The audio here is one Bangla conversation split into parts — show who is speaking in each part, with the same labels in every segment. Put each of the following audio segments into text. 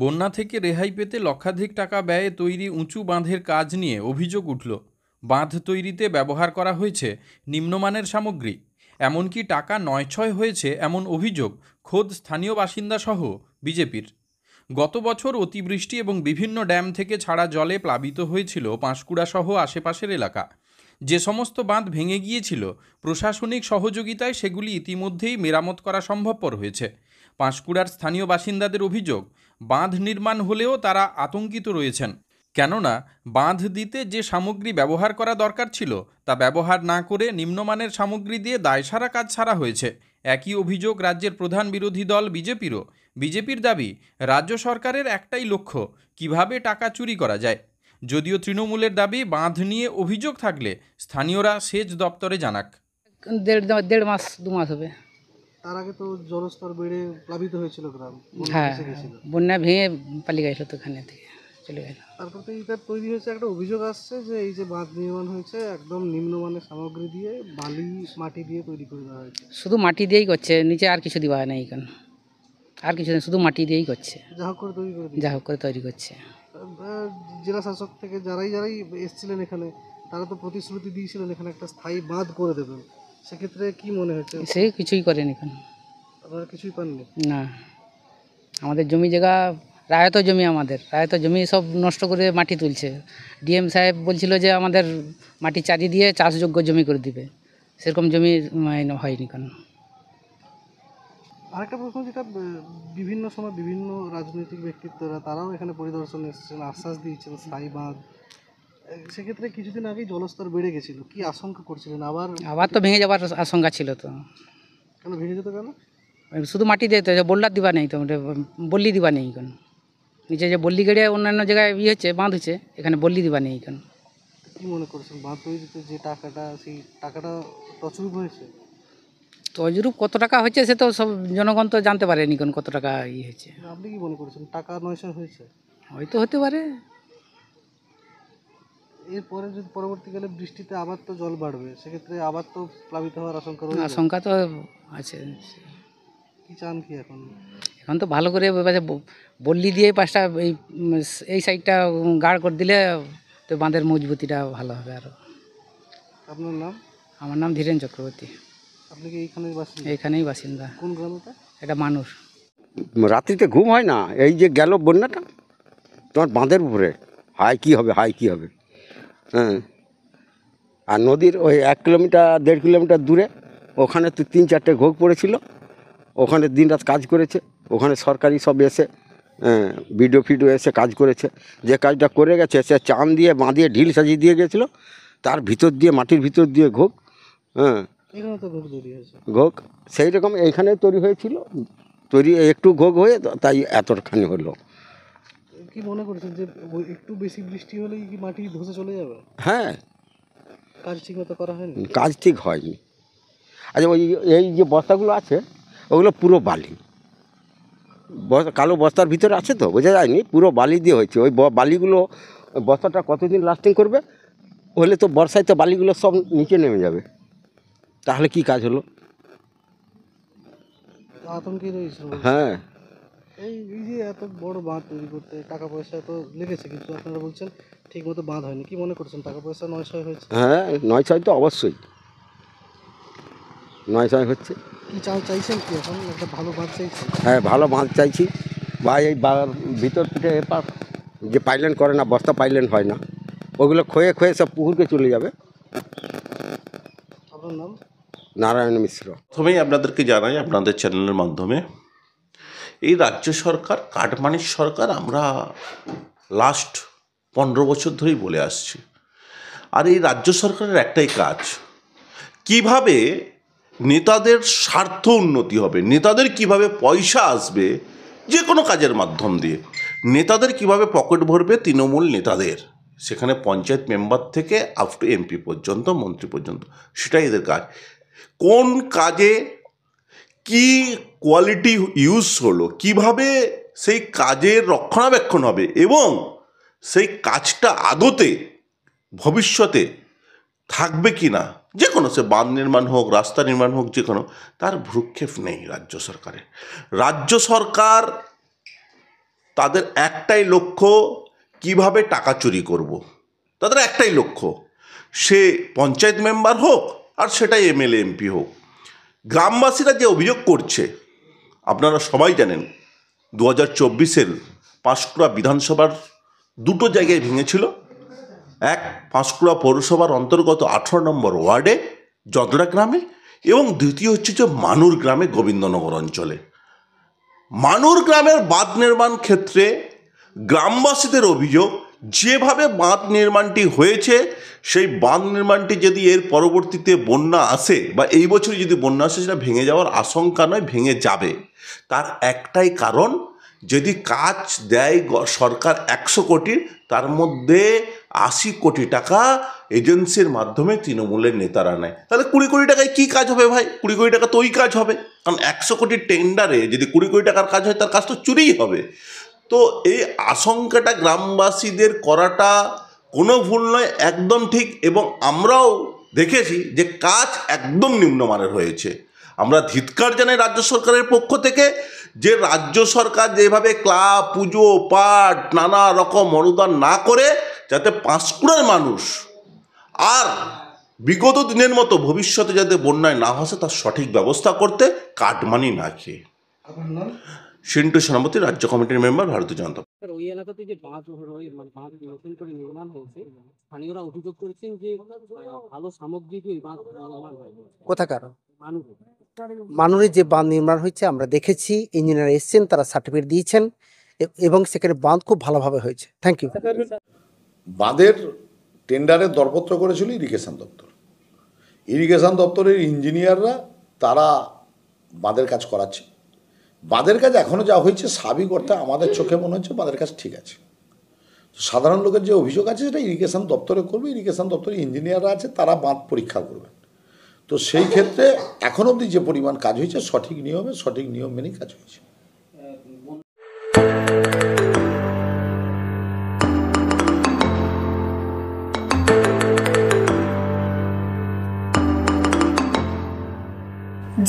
Speaker 1: বন্যা থেকে রেহাই পেতে লক্ষাধিক টাকা ব্যয়ে তৈরি উঁচু বাঁধের কাজ নিয়ে অভিযোগ উঠল। বাঁধ তৈরিতে ব্যবহার করা হয়েছে নিম্নমানের সামগ্রী, এমনকি টাকা নয়ছয় হয়েছে এমন অভিযোগ খোদ স্থানীয় বাসিন্দাসহ বিজেপির। গত বছর অতিবৃষ্টি এবং বিভিন্ন ড্যাম থেকে ছাড়া জলে প্লাবিত হয়েছিল পাঁশকুড়া সহ আশেপাশের এলাকা। যে সমস্ত বাঁধ ভেঙে গিয়েছিল, প্রশাসনিক সহযোগিতায় সেগুলি ইতিমধ্যেই মেরামত করা সম্ভবপর হয়েছে। পাঁশকুড়ার স্থানীয় বাসিন্দাদের অভিযোগ, বাঁধ নির্মাণ হলেও তারা আতঙ্কিত রয়েছেন, কেননা বাঁধ দিতে যে সামগ্রী ব্যবহার করা দরকার ছিল তা ব্যবহার না করে নিম্নমানের সামগ্রী দিয়ে দায়সারা কাজ ছাড়া হয়েছে। একই অভিযোগ রাজ্যের প্রধান বিরোধী দল বিজেপিরও। বিজেপির দাবি, রাজ্য সরকারের একটাই লক্ষ্য, কিভাবে টাকা চুরি করা যায়। যদিও তৃণমূলের দাবি, বাঁধ নিয়ে অভিযোগ থাকলে স্থানীয়রা সেচ দপ্তরে জানাক।
Speaker 2: দেড় মাস 2 মাস হবে।
Speaker 3: তার আগে তো জলস্তর বেড়ে প্লাবিত হয়েছিল গ্রাম,
Speaker 2: হ্যাঁ, বন্যা ভেঙে পালিয়ে গেছিল তো, এখানে থেকে চলে গেল।
Speaker 3: তারপর তো এটা তৈরি হয়েছে, একটা অভিযোগ আসছে যে এই যে বাঁধ নির্মাণ হয়েছে একদম নিম্নমানের সামগ্রী দিয়ে, বালি মাটি দিয়ে তৈরি করে দেওয়া হয়েছে।
Speaker 2: শুধু মাটি দিয়েই করছে, নিচে আর কিছু দেওয়া হয় না এখানে, আর কিছু নেই, শুধু মাটি দিয়েই করছে,
Speaker 3: যা হোক করে তৈরি করে
Speaker 2: যা হোক করে তৈরি করছে।
Speaker 3: জেলা শাসক থেকে যারাই এসেছিলেন এখানে, তারা তো প্রতিশ্রুতি দিয়েছিলেন এখানে একটা স্থায়ী বাঁধ করে দেবেন। সেক্ষেত্রে কি মনে হচ্ছে?
Speaker 2: সে কিছুই করেনি এখন।
Speaker 3: আপনারা কিছুই পাননি?
Speaker 2: না, আমাদের জমি জায়গা রায়ত জমি, আমাদের রায়ত জমি সব নষ্ট করে মাটি তুলছে। ডিএম সাহেব বলছিল যে আমাদের মাটি চারি দিয়ে চাষযোগ্য জমি করে দিবে, সেরকম জমি হয়নি কেন।
Speaker 3: আরেকটা প্রশ্ন, যেটা বিভিন্ন সময় বিভিন্ন রাজনৈতিক ব্যক্তিত্বরা তারাও এখানে পরিদর্শনে এসেছেন, আশ্বাস দিয়েছেন স্থায়ী বাঁধ। সেক্ষেত্রে কিছুদিন আগেই জলস্তর বেড়ে গেছিল, কি আশঙ্কা করছিলেন? আবার
Speaker 2: তো ভেঙে যাওয়ার আশঙ্কা ছিল। তো
Speaker 3: কেন ভেঙে যেত? কেন?
Speaker 2: শুধু মাটি দিতে, বল্লার দিবা নেই তো, বল্লি দিবা নেই কেন। নিচে যে বল্লি গেড়ে অন্যান্য জায়গায় হচ্ছে, বাঁধ হচ্ছে, এখানে বল্লি দিবা নেই কেন।
Speaker 3: কি মনে করছেন, বাঁধ তৈরিতে যে টাকাটা, সেই টাকাটা তছরূপ হয়েছে?
Speaker 2: তজরূপ কত টাকা হচ্ছে সে তো সব জনগণ তো জানতে পারেনি কোন কত টাকা হয়েছে।
Speaker 3: আপনি কি মনে করছেন, টাকা নয়ছয় হয়েছে?
Speaker 2: হয়তো হতে পারে।
Speaker 3: এরপরে যদি পরবর্তীকালে বৃষ্টিতে আবার তো জল বাড়বে, সেক্ষেত্রে আবার তো প্লাবিত হওয়ার আশঙ্কা রয়েছে।
Speaker 2: আশঙ্কা তো আছে।
Speaker 3: কি চান কি এখন?
Speaker 2: এখন তো ভালো করে বল্লি দিয়ে পাশটা এই সাইডটা গাঢ় করে দিলে তো বাঁধের মজবুতিটা ভালো হবে আরও।
Speaker 3: আপনার নাম?
Speaker 2: আমার নাম ধীরেন চক্রবর্তী।
Speaker 3: আপনি কি এইখানেই বাসিন্দা?
Speaker 2: এইখানেই বাসিন্দা।
Speaker 3: কোন গ্রামেটা?
Speaker 2: এটা মানুষ।
Speaker 4: রাত্রিতে ঘুম হয় না, এই যে গেল বন্যাটা তোমার বাঁধের উপরে, হাই কী হবে, হাই কী হবে। হ্যাঁ, আর নদীর ওই 1 কিলোমিটার 1.5 কিলোমিটার দূরে ওখানে তো 3-4টে ঘোগ পড়েছিল, ওখানে দিনরাত কাজ করেছে। ওখানে সরকারি সব এসে বিডিও ফিডিও এসে কাজ করেছে। যে কাজটা করে গেছে, সে চান দিয়ে বাঁধিয়ে ঢিল সাজিয়ে দিয়ে গেছিলো, তার ভিতর দিয়ে, মাটির ভিতর দিয়ে ঘোগ। হ্যাঁ,
Speaker 3: এখানে তো ঘোগ তৈরি হয়েছে।
Speaker 4: ঘোগ সেই রকম এইখানে তৈরি হয়েছিল, তৈরি একটু ঘোগ হয়ে তাই এতখানি হলো।
Speaker 3: কি মনে করছেন যে একটু বেশি বৃষ্টি হলেই কি মাটি ধসে চলে যাবে?
Speaker 4: হ্যাঁ,
Speaker 3: কাজ ঠিক মতো করা হয়নি?
Speaker 4: কাজ ঠিক হয়নি। আচ্ছা, ওই এই যে বস্তাগুলো আছে ওগুলো পুরো বালি, কালো বস্তার ভিতরে আছে তো বোঝা যায়নি, পুরো বালি দিয়ে হয়েছে। ওই বালিগুলো, বস্তাটা কতদিন লাস্টিং করবে? হলে তো বর্ষায় তো বালিগুলো সব নিচে নেমে যাবে, তাহলে কি কাজ হলো?
Speaker 3: আতঙ্কে রয়েছে।
Speaker 4: হ্যাঁ,
Speaker 3: এই যে এত বড় বাঁধ তৈরি করতে টাকা পয়সা তো লেগেছে, কিন্তু আপনারা বলছেন ঠিক মতো বাঁধ হয়নি। কি মনে করছেন, টাকা পয়সা নয়ছয় হয়েছে?
Speaker 4: হ্যাঁ, 9-6 তো অবশ্যই 9-6 হচ্ছে।
Speaker 3: কি চাইছেন কি এখন? একটা ভালো বাঁধ চাইছেন?
Speaker 4: হ্যাঁ, ভালো বাঁধ চাইছি। বা এই ভিতর থেকে এপার যে পাইলেন করে না, বস্তা পাইলেন হয় না, ওগুলো ক্ষয়ে ক্ষয়ে সব পুকুরকে চলে যাবে।
Speaker 3: আপনার নাম?
Speaker 4: নারায়ণ মিশ্র।
Speaker 5: প্রথমেই আপনাদেরকে জানাই আপনাদের চ্যানেলের মাধ্যমে, এই রাজ্য সরকার কাটমানির সরকার আমরা লাস্ট 15 বছর ধরেই বলে আসছি। আর এই রাজ্য সরকারের একটাই কাজ, কিভাবে নেতাদের স্বার্থ উন্নতি হবে, নেতাদের কিভাবে পয়সা আসবে যে কোনো কাজের মাধ্যম দিয়ে, নেতাদের কিভাবে পকেট ভরবে তৃণমূল নেতাদের, সেখানে পঞ্চায়েত মেম্বার থেকে আপ টু এমপি পর্যন্ত, মন্ত্রী পর্যন্ত, সেটাই এদের কাজ। কোন কাজে কি কোয়ালিটি ইউজ হলো, কিভাবে সেই কাজের রক্ষণাবেক্ষণ হবে এবং সেই কাজটা আদতে ভবিষ্যতে থাকবে কি না, যে কোনো, সে বাঁধ নির্মাণ হোক, রাস্তা নির্মাণ হোক, যে কোনো, তার ভ্রুক্ষেপ নেই রাজ্য সরকারের। রাজ্য সরকার তাদের একটাই লক্ষ্য, কিভাবে টাকা চুরি করব। তাদের একটাই লক্ষ্য, সে পঞ্চায়েত মেম্বার হোক আর সেটাই এমএলএ এমপি হোক। গ্রামবাসীরা যে অভিযোগ করছে আপনারা সবাই জানেন, 2024-এর পাঁশকুড়া বিধানসভার দুটো জায়গায় ভেঙেছিল। এক, পাঁশকুড়া পৌরসভার অন্তর্গত 18 নম্বর ওয়ার্ডে জদড়া গ্রামে, এবং দ্বিতীয় হচ্ছে যে মানুর গ্রামে গোবিন্দনগর অঞ্চলে। মানুর গ্রামের বাঁধ নির্মাণ ক্ষেত্রে গ্রামবাসীদের অভিযোগ, যেভাবে বাঁধ নির্মাণটি হয়েছে সেই বাঁধ নির্মাণটি যদি এর পরবর্তীতে বন্যা আসে বা এই বছর যদি বন্যা আসে, সেটা ভেঙে যাওয়ার আশঙ্কা নয়, ভেঙে যাবে। তার একটাই কারণ, যদি কাজ দেয় সরকার 100 কোটির, তার মধ্যে 80 কোটি টাকা এজেন্সির মাধ্যমে তৃণমূলের নেতারা নেয়। তাহলে 20 কোটি টাকায় কী কাজ হবে ভাই? 20 কোটি টাকা তো ওই কাজ হবে, কারণ 100 কোটির টেন্ডারে যদি 20 কোটি টাকার কাজ হয়, তার কাজ তো চুরিই হবে। তো এই আশঙ্কাটা গ্রামবাসীদের করাটা কোনো ভুল নয়, একদম ঠিক। এবং আমরাও দেখেছি যে কাজ একদম নিম্নমানের হয়েছে। আমরা ধিক্কার জানাই রাজ্য সরকারের পক্ষ থেকে, যে রাজ্য সরকার যেভাবে ক্লাব, পুজো পাঠ, নানা রকম অনুদান না করে, যাতে পাঁশকুড়ার মানুষ আর বিগত দিনের মতো ভবিষ্যতে যাতে বন্যায় না আসে, তার সঠিক ব্যবস্থা করতে, কাটমানি না খেয়ে। সিন্টু সেনাপতি, রাজ্য কমিটির মেম্বার, ভারতীয় জনতা পার্টি।
Speaker 6: স্যার, ওই এলাকাতে যে বাঁধ বাঁধ নতুন করে নির্মাণ হয়েছে, স্থানীয়রা অভিযোগ করেছেন যে ভালো সামগ্রী দিয়ে বাঁধ নির্মাণ হয়েছে।
Speaker 7: কোথাকার
Speaker 6: মানুষ
Speaker 7: মানুষের যে বাঁধ নির্মাণ হয়েছে আমরা দেখেছি, ইঞ্জিনিয়ার এসছেন, তারা সার্টিফিকেট দিয়েছেন এবং সেখানে বাঁধ খুব ভালোভাবে হয়েছে। Thank you.
Speaker 8: বাঁধের টেন্ডারের দরপত্র করেছিল ইরিগেশন দপ্তর। ইরিগেশন দপ্তরের ইঞ্জিনিয়াররা তারা বাঁধের কাজ করাচ্ছে। বাঁধের কাজ এখনও যা হয়েছে স্বাভাবিক অর্থে আমাদের চোখে মনে হচ্ছে বাঁধের কাজ ঠিক আছে। সাধারণ লোকের যে অভিযোগ আছে সেটা ইরিগেশন দপ্তরে করবে। ইরিগেশন দপ্তরে ইঞ্জিনিয়াররা আছে, তারা বাঁধ পরীক্ষা করবেন। তো সেই ক্ষেত্রে এখন অবধি যে পরিমাণ কাজ হয়েছে সঠিক নিয়মে, সঠিক নিয়ম মেনেই কাজ হয়েছে।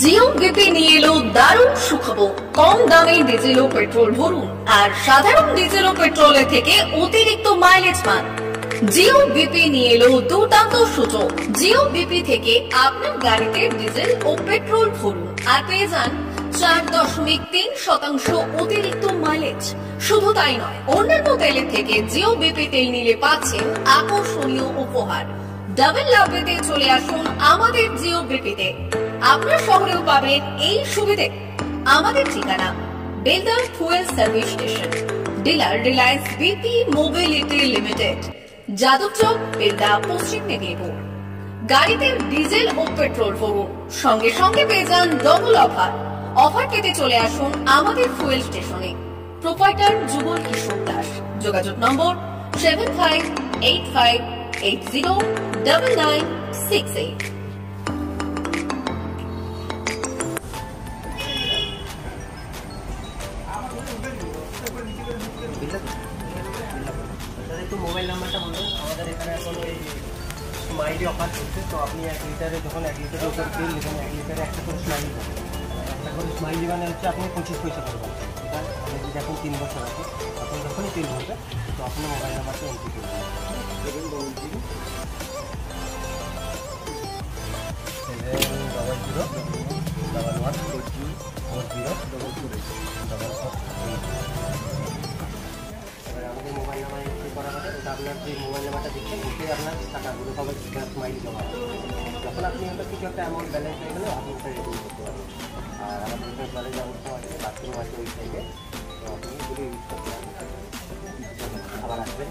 Speaker 9: জিও বিপি নিয়ে এলো দারুণ সুখবর। কম দামে ডিজেল ও পেট্রোল ভরুন আর সাধারণ ডিজেল ও পেট্রোলের থেকে অতিরিক্ত মাইলেজ পান। জিও বিপি নিয়ে এলো দুর্দান্ত সুযোগ। জিও বিপি থেকে আপনার গাড়িতে ডিজেল ও পেট্রোল ভরুন আর পেয়ে যান 4.3% অতিরিক্ত মাইলেজ। শুধু তাই নয়, অন্যান্য তেলের থেকে জিও বিপি তেল নিলে পাচ্ছেন আকর্ষণীয় উপহার। ডাবল লাভ পেতে চলে আসুন আমাদের জিও বিপিতে। আপনার শহরেও পাবেন এই সুবিধে। আমাদের ঠিকানা Belda fuel service station, dealer Reliance BP mobility limited, Jadabchak, Belda, পশ্চিম মেদিনীপুর। গাড়িতে ডিজেল ও পেট্রোল ভরুন, সঙ্গে সঙ্গে পেয়ে যান ডবল অফার। অফার পেতে চলে আসুন আমাদের ফুয়েল স্টেশনে। প্রোপাইটার যুগল কিশোর দাস। যোগাযোগ নম্বর 7585809968।
Speaker 6: একটু মোবাইল নাম্বারটা বলুন। আমাদের এখানে এখন ওই স্মাইলি অফার চলছে, তো আপনি 1 লিটারে যখন 1 লিটারের উপর তেল নেবেন, 1 লিটারে একটা করে স্মাইলি পাবেন। একটা করে স্মাইলি মানে হচ্ছে আপনি 25 পয়সা পাবেন। এটা আপনি যদি এখন 3 বছর আছে, তখন যখনই তেল ভরবে, তো আপনার মোবাইল নাম্বারটা এন্ট্রি করবেন। আমাদের মোবাইল নাম্বার এন্ট্রি করা হবে। ওটা আপনার যে মোবাইল নাম্বারটা দিচ্ছেন, ওতে আপনার টাকাগুলো সবাই স্মাইলি জমা হবে। যখন আপনি ওটা কিছু একটা অ্যামাউন্ট ব্যালেন্স হয়ে গেলে আপনি ওটা রিডিম করতে পারবেন। আর আমাদের এখানে জলের ব্যবস্থা আছে, বাথরুম আছে ওই সাইডে, তো আপনি যদি ইউজ করতে পারেন। আবার আসবেন।